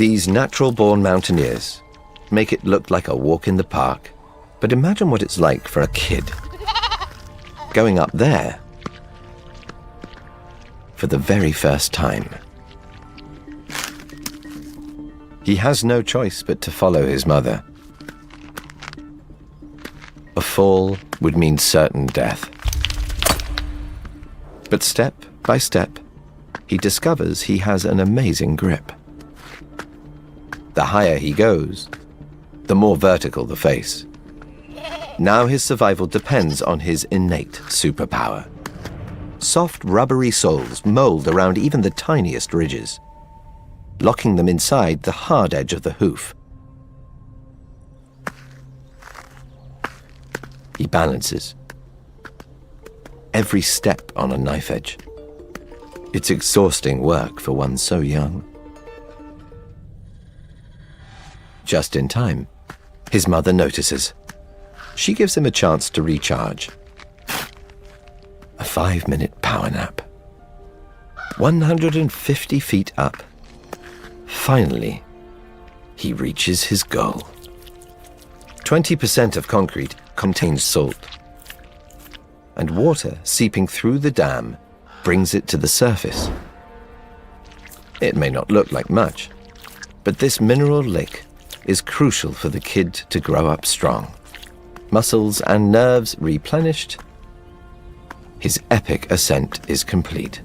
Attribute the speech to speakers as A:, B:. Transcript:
A: These natural-born mountaineers make it look like a walk in the park, but imagine what it's like for a kid going up there for the very first time. He has no choice but to follow his mother. A fall would mean certain death. But step by step, he discovers he has an amazing grip. The higher he goes, the more vertical the face. Now his survival depends on his innate superpower. Soft, rubbery soles mold around even the tiniest ridges, locking them inside the hard edge of the hoof. He balances, every step on a knife edge. It's exhausting work for one so young. Just in time, his mother notices. She gives him a chance to recharge. A 5-minute power nap. 150 feet up. Finally, he reaches his goal. 20% of concrete contains salt, and water seeping through the dam brings it to the surface. It may not look like much, but this mineral lick is crucial for the kid to grow up strong. Muscles and nerves replenished, his epic ascent is complete.